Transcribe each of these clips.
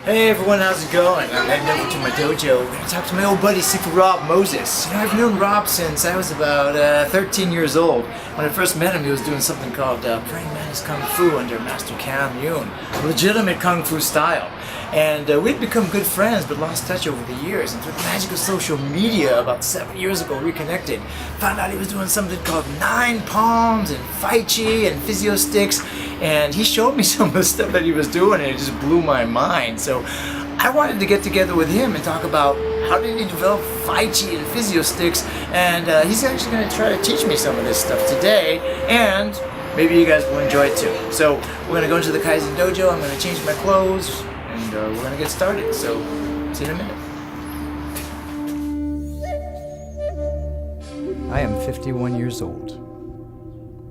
Hey everyone, how's it going? I'm heading over to my dojo. We're going to talk to my old buddy Sifu Rob Moses. I've known Rob since I was about 13 years old. When I first met him, he was doing something called Praying Mantis Kung Fu under Master Cam Yun. Legitimate Kung Fu style. And we'd become good friends, but lost touch over the years. And through the magic of social media, about 7 years ago, reconnected. Found out he was doing something called 9 Palms and Fai Chi and Physio Stix. And he showed me some of the stuff that he was doing, and it just blew my mind. So I wanted to get together with him and talk about how did he develop Fai Chi and Physio Stix. And he's actually going to try to teach me some of this stuff today. And maybe you guys will enjoy it too. So we're going to go into the Kaizen Dojo. I'm going to change my clothes. And we're going to get started, so see you in a minute. I am 51 years old.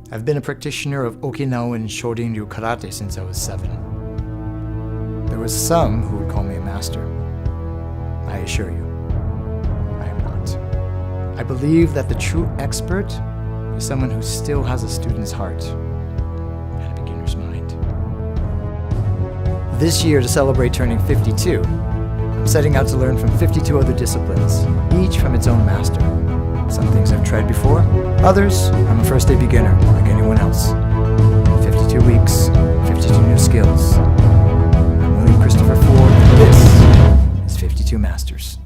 I've been a practitioner of Okinawan Shorin-ryu karate since I was 7. There was some who would call me a master. I assure you, I am not. I believe that the true expert is someone who still has a student's heart and a beginner's mind. This year, to celebrate turning 52, I'm setting out to learn from 52 other disciplines, each from its own master. Some things I've tried before, others, I'm a first-day beginner, like anyone else. 52 weeks, 52 new skills. I'm William Christopher Ford, and this is 52 Masters.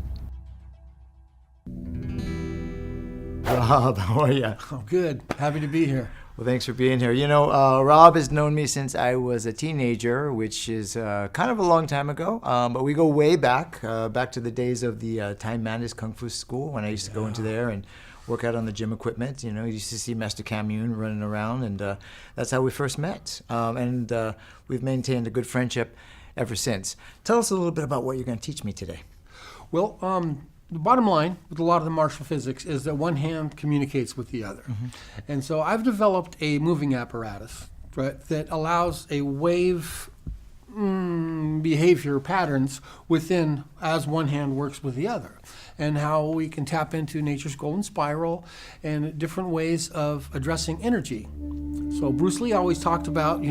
Rob, how are you? Oh, good. Happy to be here. Well, thanks for being here. You know, Rob has known me since I was a teenager, which is kind of a long time ago. But we go way back, back to the days of the Time Mantis Kung Fu School when I used to go into there and work out on the gym equipment. You know, you used to see Master Cam Yun running around, and that's how we first met. And we've maintained a good friendship ever since. Tell us a little bit about what you're going to teach me today. Well, the bottom line with a lot of the martial physics is that one hand communicates with the other. Mm-hmm. And so I've developed a moving apparatus, right, that allows a wave behavior patterns within as one hand works with the other, and how we can tap into nature's golden spiral and different ways of addressing energy. So Bruce Lee always talked about,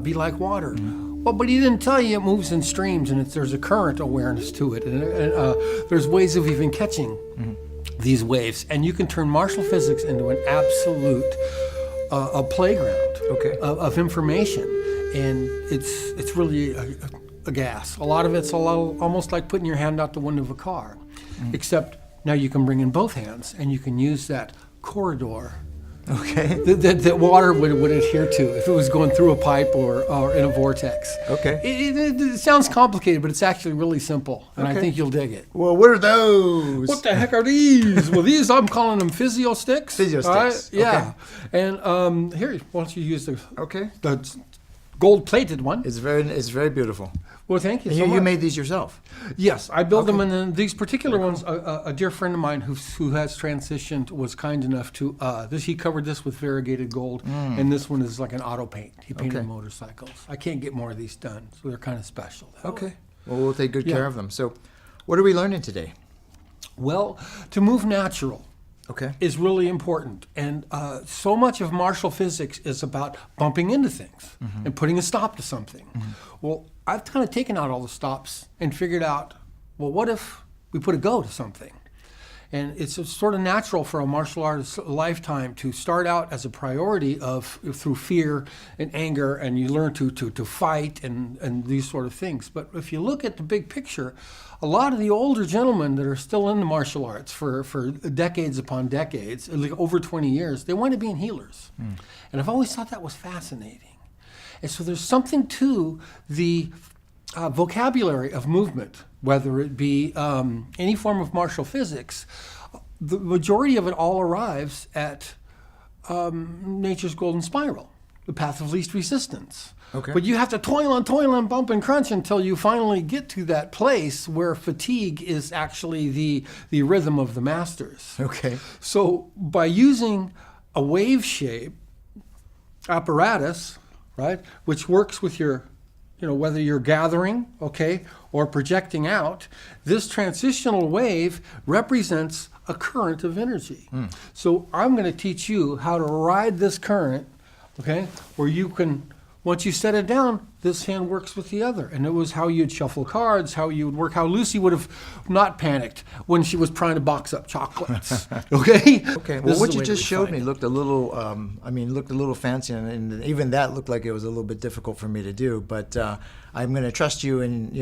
be like water. Mm-hmm. Well, but he didn't tell you it moves in streams and there's a current awareness to it. And there's ways of even catching these waves. And you can turn martial physics into an absolute a playground of information. And it's really a gas. A lot of it's almost like putting your hand out the window of a car. Except now you can bring in both hands and you can use that corridor that water would adhere to if it was going through a pipe or in a vortex. Okay. It sounds complicated, but it's actually really simple, and I think you'll dig it. Well, what are those? What the heck are these? Well, these, I'm calling them Physio Stix. Physio Stix. Yeah. Okay. And here, why don't you use the gold-plated one. It's very beautiful. Well, thank you so much. You made these yourself? Yes, I built them, and then these particular ones, a dear friend of mine who has transitioned was kind enough to, he covered this with variegated gold, and this one is like an auto paint. He painted motorcycles. I can't get more of these done, so they're kind of special. Okay. Well, we'll take good care of them. So what are we learning today? Well, to move natural. Is really important. And so much of martial physics is about bumping into things and putting a stop to something. Well, I've kind of taken out all the stops and figured out, well, what if we put a go to something? And it's sort of natural for a martial artist's lifetime to start out as a priority through fear and anger, and you learn to fight and these sort of things. But if you look at the big picture, a lot of the older gentlemen that are still in the martial arts for decades upon decades, like over 20 years, they wind up being healers. And I've always thought that was fascinating. And so there's something to the vocabulary of movement, whether it be any form of martial physics. The majority of it all arrives at nature's golden spiral, the path of least resistance. But you have to toil and bump and crunch until you finally get to that place where fatigue is actually the rhythm of the masters. So by using a wave shape apparatus, right, which works with your, whether you're gathering, or projecting out, this transitional wave represents a current of energy. So I'm going to teach you how to ride this current, where you can, once you set it down, this hand works with the other. And it was how you'd shuffle cards, how you would work, how Lucy would have not panicked when she was trying to box up chocolates. Okay? Okay. This Well, is what the you way just we showed find me it. looked a little, looked a little fancy, and even that looked like it was a little bit difficult for me to do. But I'm going to trust you, and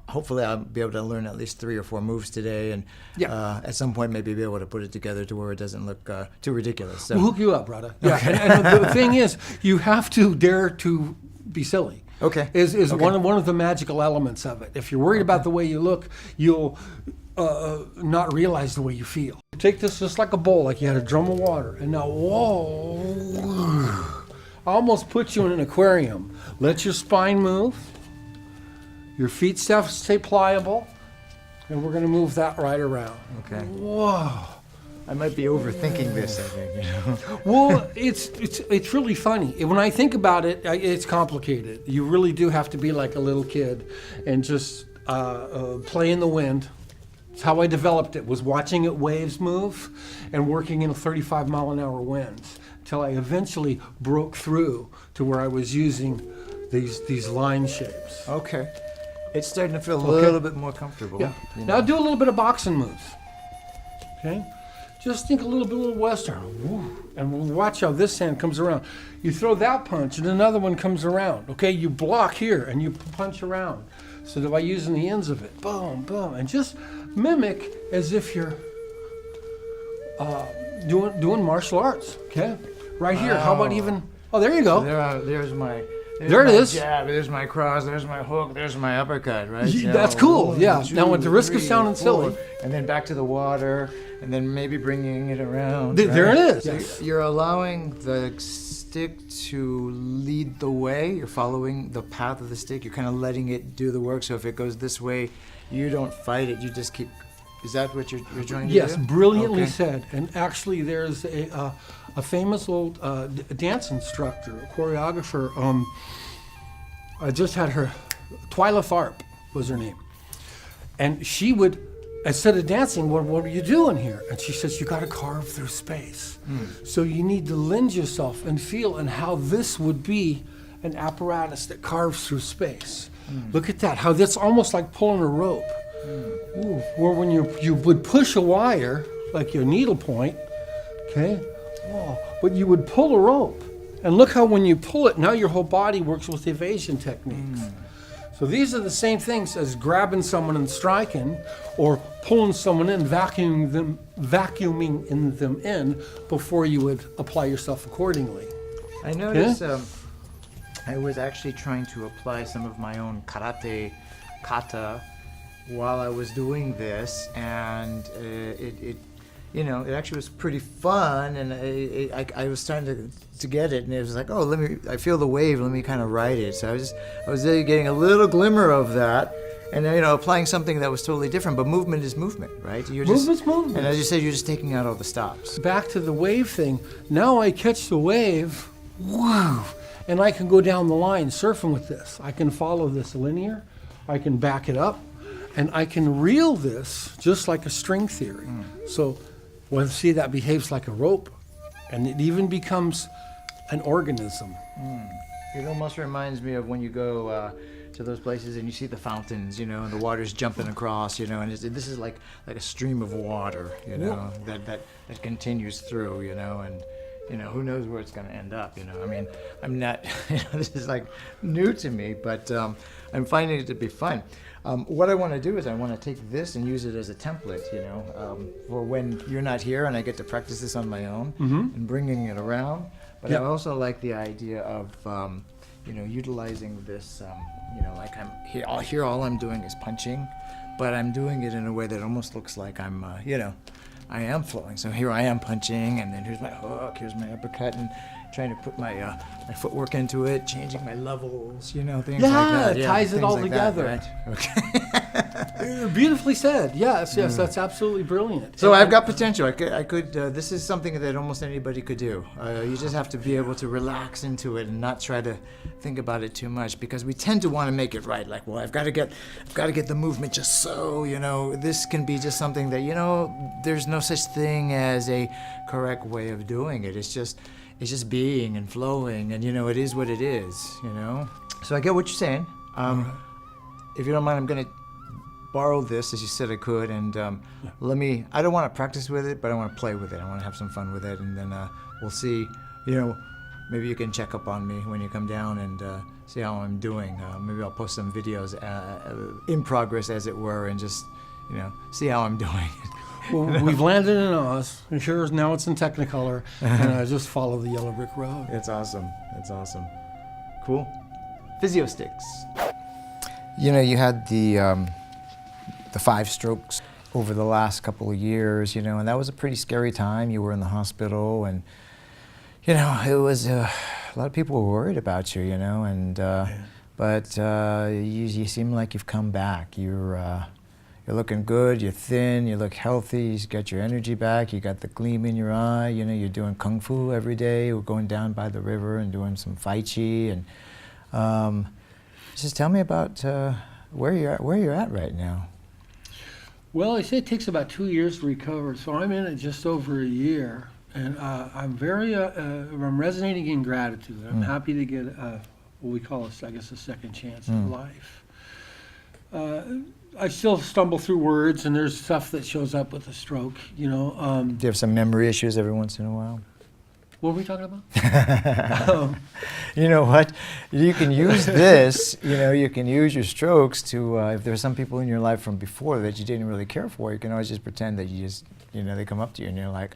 hopefully I'll be able to learn at least 3 or 4 moves today, and at some point maybe be able to put it together to where it doesn't look too ridiculous. So. We'll hook you up, brother. Yeah. And the thing is, you have to dare to be silly. Okay. Is one of the magical elements of it. If you're worried about the way you look, you'll not realize the way you feel. Take this just like a bowl, like you had a drum of water, and now, whoa, almost put you in an aquarium. Let your spine move. Your feet stay pliable, and we're going to move that right around. Okay. Whoa. I might be overthinking this, I think. Well, it's really funny. When I think about it, it's complicated. You really do have to be like a little kid and just play in the wind. It's how I developed it, was watching it waves move and working in 35-mile-an-hour winds until I eventually broke through to where I was using these line shapes. Okay. It's starting to feel a little bit more comfortable. Yeah. Now do a little bit of boxing moves. Okay? Just think a little Western. Woo. And watch how this hand comes around. You throw that punch and another one comes around. Okay? You block here and you punch around. So that by using the ends of it, boom, boom, and just mimic as if you're doing martial arts. Okay? Right here. How about even? Oh, there you go. There's my. There it is. Jab, there's my cross, there's my hook, there's my uppercut, right? That's cool, 1, yeah. 2, Now, at the risk of 3, sounding 4, silly. and then back to the water, and then maybe bringing it around. There right? it is. So Yes. you're allowing the stick to lead the way. You're following the path of the stick. You're kind of letting it do the work. So if it goes this way, you don't fight it. You just keep. Is that what you're trying to do? Yes, brilliantly said. And actually, there's a famous old dance instructor, a choreographer. I just had her, Twyla Tharp was her name. And she would, instead of dancing, what are you doing here? And she says, you got to carve through space. So you need to lend yourself and feel and how this would be an apparatus that carves through space. Look at that, how that's almost like pulling a rope. Ooh, where when you would push a wire, like your needle point, okay, but you would pull a rope. And look how when you pull it, now your whole body works with evasion techniques. So these are the same things as grabbing someone and striking, or pulling someone in, vacuuming them in before you would apply yourself accordingly. I noticed I was actually trying to apply some of my own karate kata while I was doing this, and it actually was pretty fun, and I was starting to get it, and it was like, I feel the wave, let me kind of ride it. So I was really getting a little glimmer of that, and applying something that was totally different. But movement is movement, right? Movement's movement. And as you said, you're just taking out all the stops. Back to the wave thing. Now I catch the wave, woo, and I can go down the line surfing with this. I can follow this linear, I can back it up, and I can reel this just like a string theory. So, well, see, that behaves like a rope, and it even becomes an organism. It almost reminds me of when you go to those places and you see the fountains, and the water's jumping across, and this is like a stream of water, that continues through, and who knows where it's going to end up, I mean, I'm not, this is like new to me, but I'm finding it to be fun. What I want to do is I want to take this and use it as a template, for when you're not here and I get to practice this on my own and bringing it around. But I also like the idea of, utilizing this, like I'm here, all I'm doing is punching, but I'm doing it in a way that almost looks like I'm, I am flowing. So here I am punching, and then here's my hook, here's my uppercut, and trying to put my my footwork into it, changing my levels, things like that. Yeah, it ties it all together. That, right? Okay. Beautifully said. Yes, that's absolutely brilliant. So I've got potential. I could. This is something that almost anybody could do. You just have to be able to relax into it and not try to think about it too much, because we tend to want to make it right. Like, well, I've got to get the movement just so. This can be just something that there's no such thing as a correct way of doing it. It's just being and flowing, and it is what it is. So I get what you're saying. If you don't mind, I'm going to borrow this, as you said I could, and I don't want to practice with it, but I want to play with it. I want to have some fun with it, and then we'll see, maybe you can check up on me when you come down and see how I'm doing. Maybe I'll post some videos in progress, as it were, and just, see how I'm doing. Well, we've landed in Oz, and sure, now it's in Technicolor, and I just follow the yellow brick road. It's awesome. It's awesome. Cool. Physio Stix. You had the 5 strokes over the last couple of years, and that was a pretty scary time. You were in the hospital, and, it was, a lot of people were worried about you, and, but you seem like you've come back. You're looking good, you're thin, you look healthy, you got your energy back, you got the gleam in your eye, you're doing Kung Fu every day, we're going down by the river and doing some Fai Chi, and just tell me about where you're at right now. Well, they say it takes about 2 years to recover, so I'm in it just over a year, and I'm I'm resonating in gratitude. I'm happy to get what we call, a second chance in life. I still stumble through words, and there's stuff that shows up with a stroke, Do you have some memory issues every once in a while? What were we talking about? You know what? You can use this, you can use your strokes to, if there's some people in your life from before that you didn't really care for, you can always just pretend that you just, they come up to you and you're like,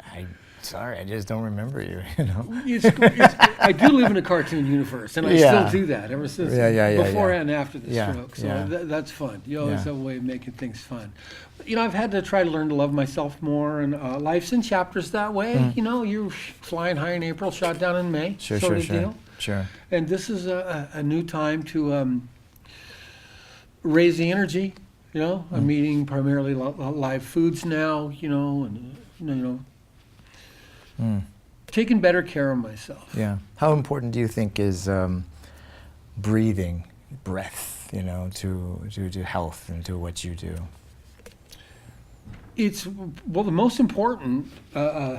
sorry, I just don't remember you, I do live in a cartoon universe, and I still do that ever since before and after the stroke. So that's fun. You always have a way of making things fun. I've had to try to learn to love myself more, and life's in chapters that way. You're flying high in April, shot down in May, sort of deal. Sure. And this is a new time to raise the energy. I'm eating primarily live foods now. Taking better care of myself. Yeah. How important do you think is breathing, breath, to health and to what you do? The most important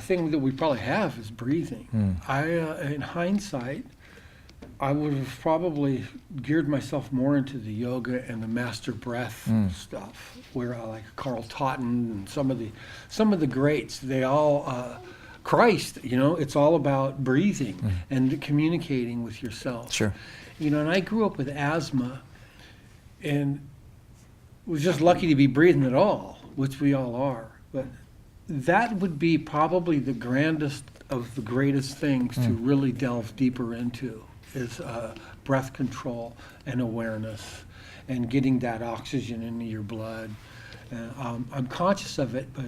thing that we probably have is breathing. In hindsight, I would have probably geared myself more into the yoga and the master breath stuff, where like Carl Totten and some of the greats, they all. Christ, it's all about breathing and communicating with yourself. Sure. And I grew up with asthma and was just lucky to be breathing at all, which we all are. But that would be probably the grandest of the greatest things to really delve deeper into, is breath control and awareness and getting that oxygen into your blood. I'm conscious of it, but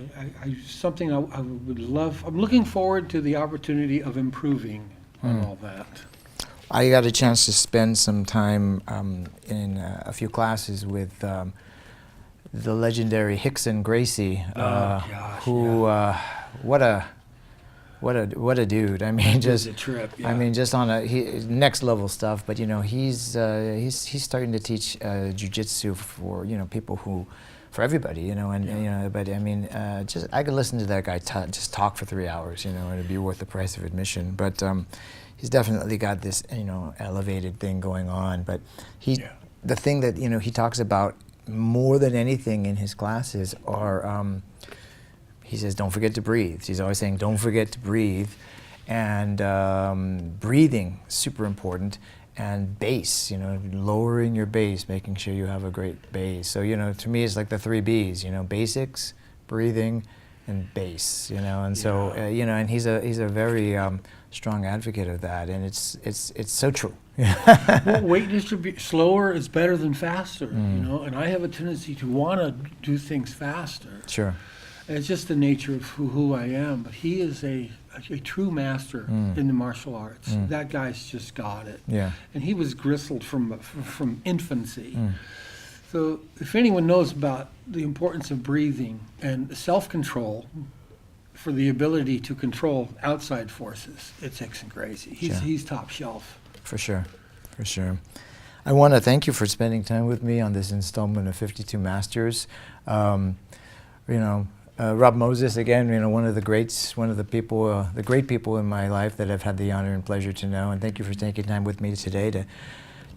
something I would love. I'm looking forward to the opportunity of improving on all that. I got a chance to spend some time in a few classes with the legendary Hickson Gracie, what a dude. I mean, just a trip. Yeah. I mean, just on next level stuff. But he's starting to teach jiu-jitsu for people who. For everybody, but I mean, I could listen to that guy just talk for 3 hours, and it'd be worth the price of admission. But he's definitely got this, elevated thing going on. But the thing that he talks about more than anything in his classes are, he says, don't forget to breathe. He's always saying, don't forget to breathe, and breathing super important. And bass, lowering your bass, making sure you have a great bass. So, to me, it's like the 3 B's, basics, breathing, and bass, and so, and he's a very strong advocate of that, and it's so true. Well, weight distribution, slower is better than faster, and I have a tendency to want to do things faster. Sure. And it's just the nature of who I am, but he is a true master in the martial arts. That guy's just got it. Yeah. And he was gristled from infancy. So if anyone knows about the importance of breathing and self-control for the ability to control outside forces, it's Hickson Gracie. He's top shelf. For sure. I want to thank you for spending time with me on this installment of 52 Masters. Rob Moses, again, one of the greats, one of the people, the great people in my life that I've had the honor and pleasure to know. And thank you for taking time with me today to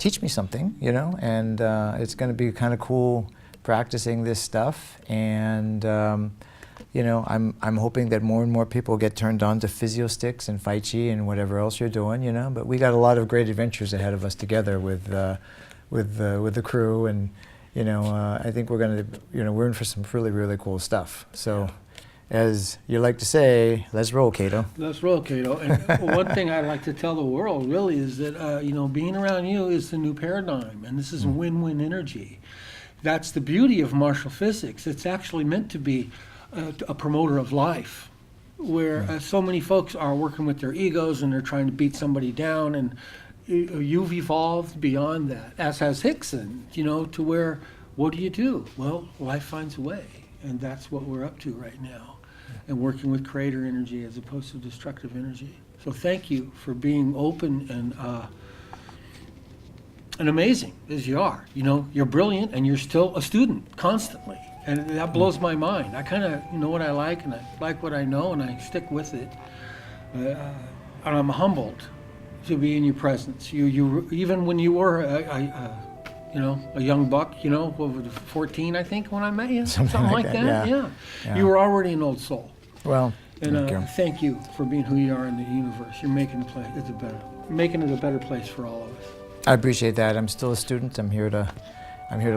teach me something, you know, and it's going to be kind of cool practicing this stuff. And you know, I'm hoping that more and more people get turned on to Physio Stix and Tai Chi and whatever else you're doing, you know. But we got a lot of great adventures ahead of us together with the crew, and you know, I think we're going to, you know, we're in for some really cool stuff. So, as you like to say, let's roll, Kato. Let's roll, Kato. And one thing I'd like to tell the world really is that you know, being around you is the new paradigm, and this is win-win energy. That's the beauty of martial physics. It's actually meant to be a promoter of life, where so many folks are working with their egos and they're trying to beat somebody down, and you've evolved beyond that, as has Hickson, you know, to where, what do? Well, life finds a way, and that's what we're up to right now, and working with creator energy as opposed to destructive energy. So thank you for being open and amazing as you are. You know, you're brilliant and you're still a student constantly. And that blows my mind. I kind of know what I like, and I like what I know, and I stick with it. And I'm humbled to be in your presence. You even when you were you know, a young buck, you know, over 14, I think, when I met you, something like that. Yeah. You were already an old soul. Well, and thank you for being who you are in the universe. You're making it a better place for all of us. I appreciate that. I'm still a student. I'm here to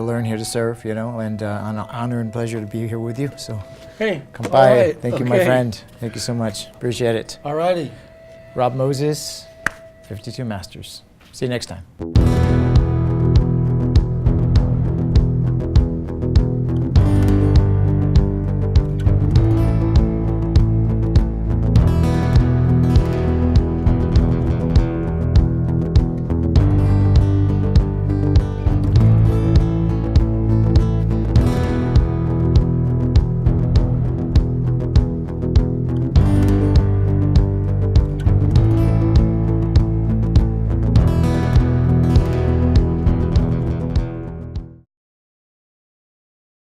learn, here to serve, you know, and an honor and pleasure to be here with you. So, hey, come by. Right, Thank you, my friend. Thank you so much. Appreciate it. All righty. Rob Moses, 52 Masters. See you next time.